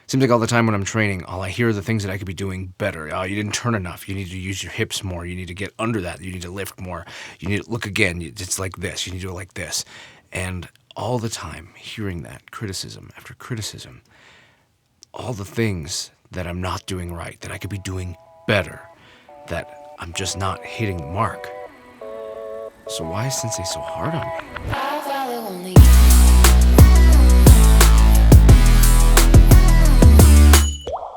Seems like all the time when I'm training, all I hear are the things that I could be doing better. Oh, you didn't turn enough. You need to use your hips more. You need to get under that. You need to lift more. You need to look again. It's like this. You need to do it like this. And all the time hearing that criticism after criticism, all the things that I'm not doing right, that I could be doing better, that I'm just not hitting the mark. So why is Sensei so hard on me?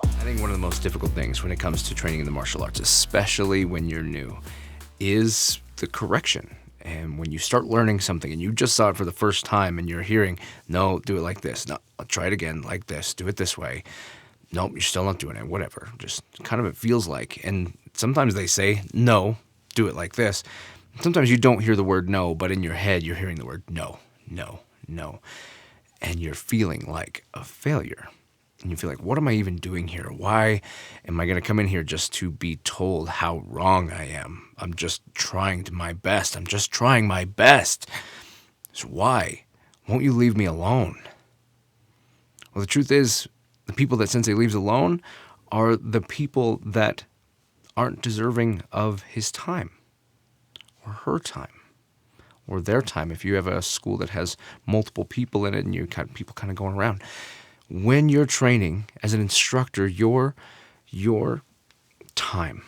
I think one of the most difficult things when it comes to training in the martial arts, especially when you're new, is the correction. And when you start learning something and you just saw it for the first time and you're hearing, no, do it like this. No, I'll try it again like this. Do it this way. Nope, you're still not doing it. Whatever. Just kind of it feels like. And sometimes they say, no, do it like this. Sometimes you don't hear the word no, but in your head you're hearing the word no, no, no. And you're feeling like a failure. And you feel like, what am I even doing here? Why am I going to come in here just to be told how wrong I am? I'm just trying my best. I'm just trying my best. So why? Won't you leave me alone? Well, the truth is, the people that Sensei leaves alone are the people that aren't deserving of his time or her time or their time. If you have a school that has multiple people in it and you got people kind of going around, when you're training as an instructor, your time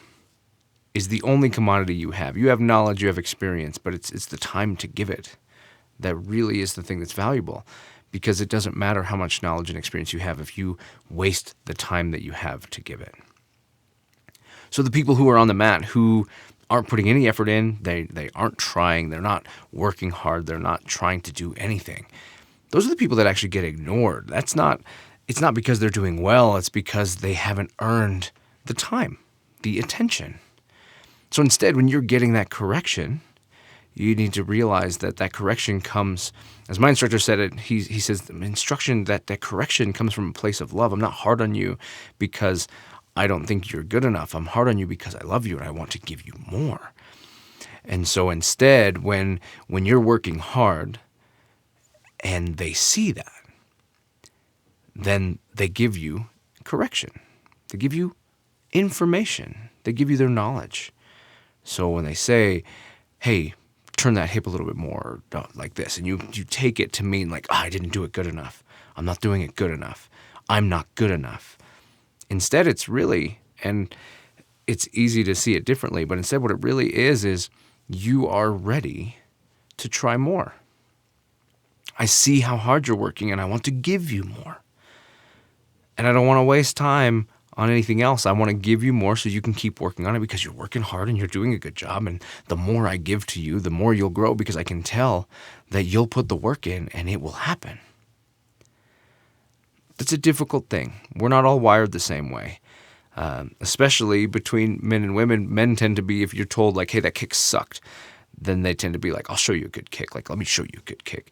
is the only commodity you have. You have knowledge, you have experience, but it's the time to give it that really is the thing that's valuable, because it doesn't matter how much knowledge and experience you have if you waste the time that you have to give it. So the people who are on the mat who aren't putting any effort in, they aren't trying, they're not working hard, they're not trying to do anything. Those are the people that actually get ignored. It's not because they're doing well, it's because they haven't earned the time, the attention. So instead, when you're getting that correction, you need to realize that correction comes, as my instructor said it, he says, instruction, that correction comes from a place of love. I'm not hard on you because I don't think you're good enough. I'm hard on you because I love you and I want to give you more. And so instead, when you're working hard, and they see that, then they give you correction. They give you information. They give you their knowledge. So when they say, hey, turn that hip a little bit more, like this, and you take it to mean like, I didn't do it good enough. I'm not doing it good enough. I'm not good enough. Instead, it's really, and it's easy to see it differently, but instead what it really is you are ready to try more. I see how hard you're working and I want to give you more. And I don't want to waste time on anything else. I want to give you more so you can keep working on it because you're working hard and you're doing a good job. And the more I give to you, the more you'll grow because I can tell that you'll put the work in and it will happen. That's a difficult thing. We're not all wired the same way. Especially between men and women. Men tend to be, if you're told like, hey, that kick sucked, then they tend to be like, I'll show you a good kick. Like, let me show you a good kick.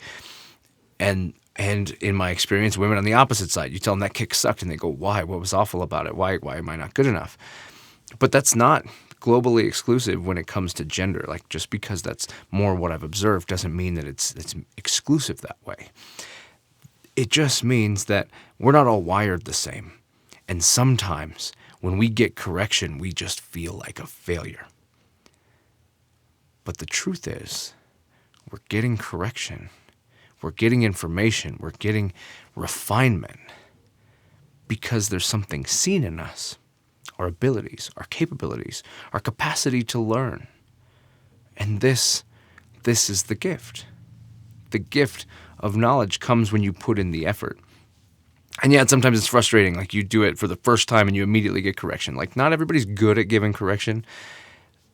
And in my experience, women on the opposite side, you tell them that kick sucked and they go, why? What was awful about it? Why am I not good enough? But that's not globally exclusive when it comes to gender. Like, just because that's more what I've observed doesn't mean that it's exclusive that way. It just means that we're not all wired the same. And sometimes when we get correction, we just feel like a failure. But the truth is, we're getting correction. We're getting information, we're getting refinement because there's something seen in us, our abilities, our capabilities, our capacity to learn. And this is the gift. The gift of knowledge comes when you put in the effort. And yet sometimes it's frustrating, like you do it for the first time and you immediately get correction. Like, not everybody's good at giving correction.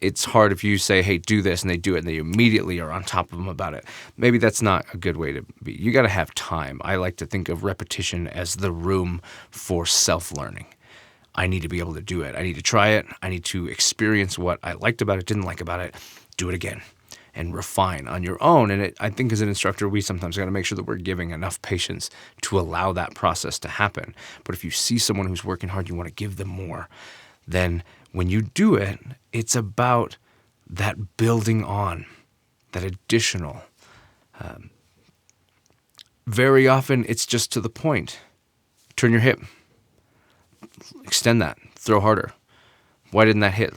It's hard if you say, hey, do this, and they do it, and they immediately are on top of them about it. Maybe that's not a good way to be. You got to have time. I like to think of repetition as the room for self-learning. I need to be able to do it. I need to try it. I need to experience what I liked about it, didn't like about it, do it again, and refine on your own. And I think as an instructor, we sometimes got to make sure that we're giving enough patience to allow that process to happen. But if you see someone who's working hard, you want to give them more, then when you do it, it's about that building on, that additional. Very often, it's just to the point. Turn your hip. extend that, throw harder. Why didn't that hit?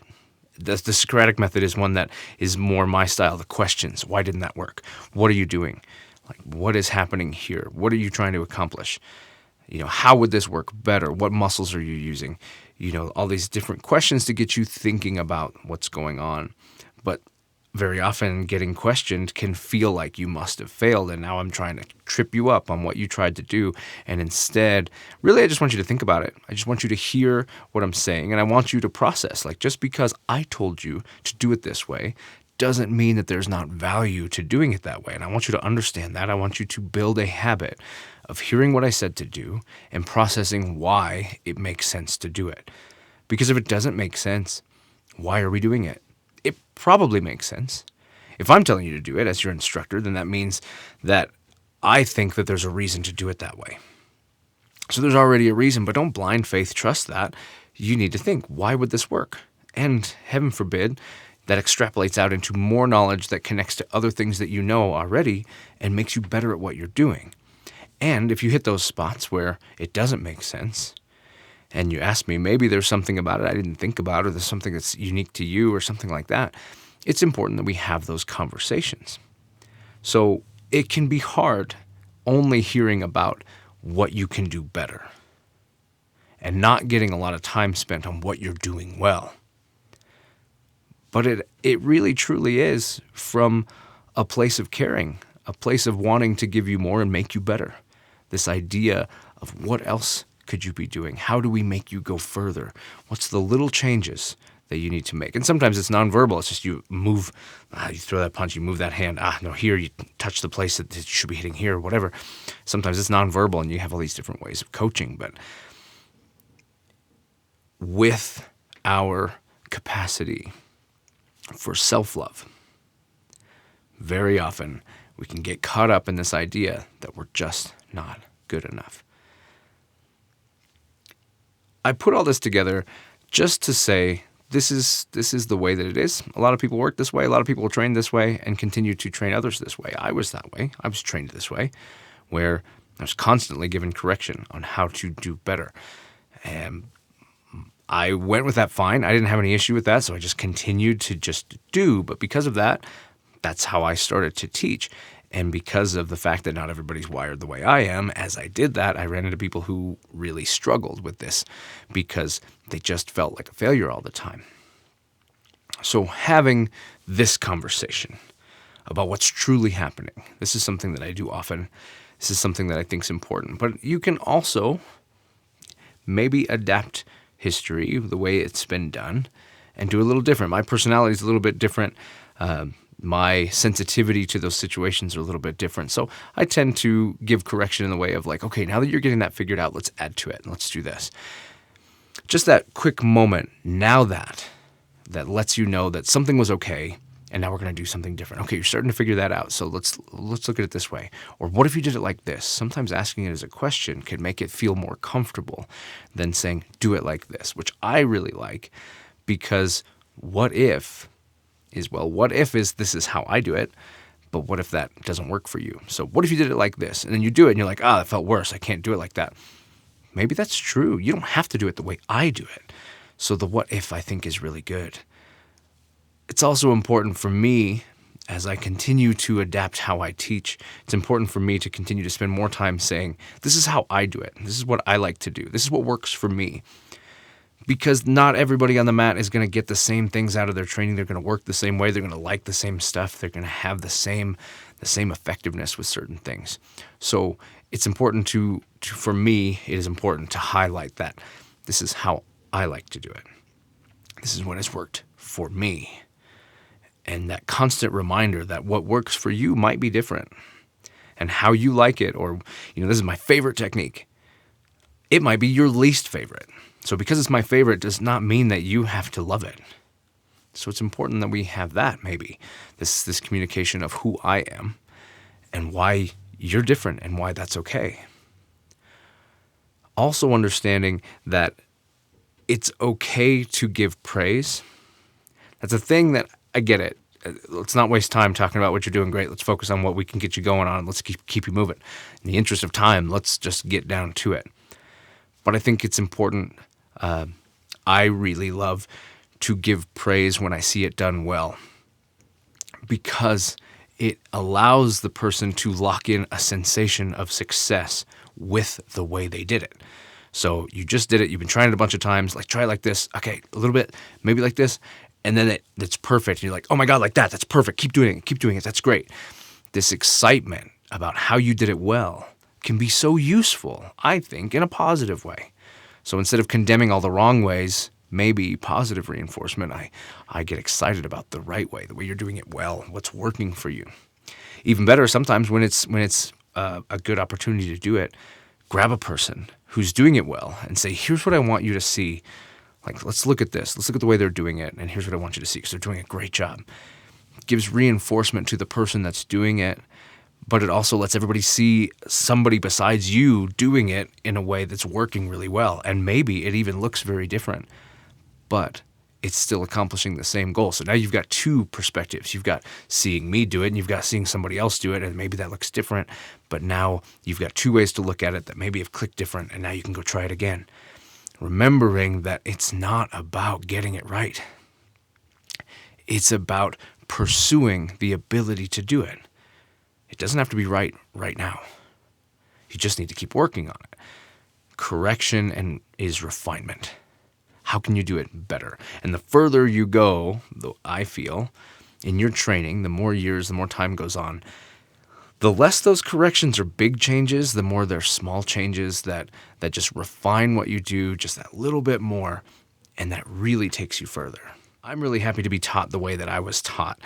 The Socratic method is one that is more my style, the questions. Why didn't that work? What are you doing? Like, what is happening here? What are you trying to accomplish? How would this work better? What muscles are you using? All these different questions to get you thinking about what's going on. But very often getting questioned can feel like you must have failed, and now I'm trying to trip you up on what you tried to do. And instead, really, I just want you to think about it. I just want you to hear what I'm saying, and I want you to process. Like, just because I told you to do it this way doesn't mean that there's not value to doing it that way. And I want you to understand that. I want you to build a habit of hearing what I said to do and processing why it makes sense to do it. Because if it doesn't make sense, why are we doing it? It probably makes sense. If I'm telling you to do it as your instructor, then that means that I think that there's a reason to do it that way. So there's already a reason, but don't blind faith trust that. You need to think, why would this work? And heaven forbid, that extrapolates out into more knowledge that connects to other things that you know already and makes you better at what you're doing. And if you hit those spots where it doesn't make sense, and you ask me, maybe there's something about it I didn't think about, or there's something that's unique to you or something like that, it's important that we have those conversations. So it can be hard only hearing about what you can do better and not getting a lot of time spent on what you're doing well. But it really truly is from a place of caring, a place of wanting to give you more and make you better. This idea of what else could you be doing? How do we make you go further? What's the little changes that you need to make? And sometimes it's nonverbal. It's just you move, you throw that punch, you move that hand. No, here you touch the place that you should be hitting here, or whatever. Sometimes it's nonverbal, and you have all these different ways of coaching. But with our capacity for self-love, very often we can get caught up in this idea that we're just not good enough. I put all this together just to say this is the way that it is. A lot of people work this way. A lot of people are trained this way and continue to train others this way. I was that way. I was trained this way, where I was constantly given correction on how to do better. And I went with that fine. I didn't have any issue with that, so I just continued to just do. But because of that, that's how I started to teach. And because of the fact that not everybody's wired the way I am, as I did that, I ran into people who really struggled with this because they just felt like a failure all the time. So having this conversation about what's truly happening, this is something that I do often. This is something that I think is important. But you can also maybe adapt history, the way it's been done, and do a little different. My personality is a little bit different. My sensitivity to those situations are a little bit different. So I tend to give correction in the way of like, okay, now that you're getting that figured out, let's add to it and let's do this. Just that quick moment, now that lets you know that something was okay and now we're going to do something different. Okay, you're starting to figure that out, so let's look at it this way. Or what if you did it like this? Sometimes asking it as a question can make it feel more comfortable than saying, do it like this, which I really like, because what if is, well, what if is this is how I do it, but what if that doesn't work for you? So what if you did it like this, and then you do it, and you're like, that felt worse. I can't do it like that. Maybe that's true. You don't have to do it the way I do it. So the what if, I think, is really good. It's also important for me, as I continue to adapt how I teach, it's important for me to continue to spend more time saying, this is how I do it. This is what I like to do. This is what works for me. Because not everybody on the mat is going to get the same things out of their training. They're going to work the same way. They're going to like the same stuff. They're going to have the same effectiveness with certain things. So it's important for me, it is important to highlight that this is how I like to do it. This is what has worked for me. And that constant reminder that what works for you might be different. And how you like it, or, this is my favorite technique. It might be your least favorite. So because it's my favorite does not mean that you have to love it. So it's important that we have that, maybe, this communication of who I am and why you're different and why that's okay. Also understanding that it's okay to give praise. That's a thing that I get it. Let's not waste time talking about what you're doing great. Let's focus on what we can get you going on. Let's keep you moving. In the interest of time, let's just get down to it. But I think it's important I really love to give praise when I see it done well, because it allows the person to lock in a sensation of success with the way they did it. So you just did it. You've been trying it a bunch of times. Like, try it like this. Okay, a little bit, maybe like this. And then it's perfect. And you're like, oh my God, like that. That's perfect. Keep doing it. Keep doing it. That's great. This excitement about how you did it well can be so useful, I think, in a positive way. So instead of condemning all the wrong ways, maybe positive reinforcement, I get excited about the right way, the way you're doing it well, what's working for you. Even better, sometimes when it's a good opportunity to do it, grab a person who's doing it well and say, here's what I want you to see. Like, let's look at this. Let's look at the way they're doing it, and here's what I want you to see, because they're doing a great job. It gives reinforcement to the person that's doing it, but it also lets everybody see somebody besides you doing it in a way that's working really well. And maybe it even looks very different, but it's still accomplishing the same goal. So now you've got two perspectives. You've got seeing me do it, and you've got seeing somebody else do it, and maybe that looks different. But now you've got two ways to look at it that maybe have clicked different, and now you can go try it again. Remembering that it's not about getting it right. It's about pursuing the ability to do it. It doesn't have to be right now. You just need to keep working on it. Correction is refinement. How can you do it better? And the further you go, though, I feel, in your training, the more years, the more time goes on, the less those corrections are big changes, the more they're small changes that just refine what you do just that little bit more, and that really takes you further. I'm really happy to be taught the way that I was taught.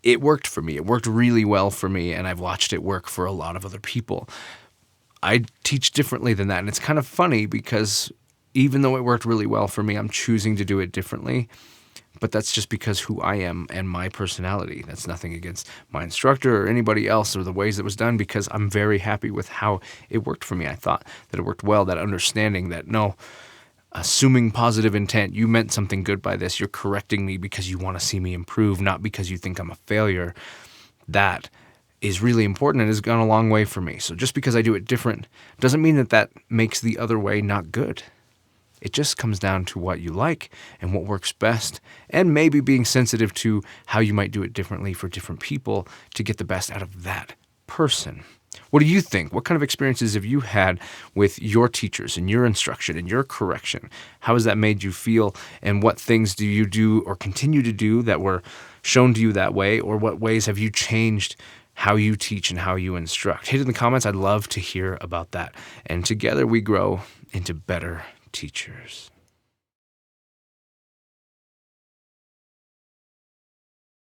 It worked for me. It worked really well for me, and I've watched it work for a lot of other people. I teach differently than that, and it's kind of funny because even though it worked really well for me, I'm choosing to do it differently. But that's just because who I am and my personality. That's nothing against my instructor or anybody else or the ways it was done, because I'm very happy with how it worked for me. I thought that it worked well, that understanding that, no, assuming positive intent, you meant something good by this. You're correcting me because you want to see me improve, not because you think I'm a failure. That is really important and has gone a long way for me. So just because I do it different doesn't mean that makes the other way not good. It just comes down to what you like and what works best, and maybe being sensitive to how you might do it differently for different people to get the best out of that person. What do you think? What kind of experiences have you had with your teachers and your instruction and your correction? How has that made you feel? And what things do you do or continue to do that were shown to you that way? Or what ways have you changed how you teach and how you instruct? Hit it in the comments. I'd love to hear about that. And together we grow into better teachers.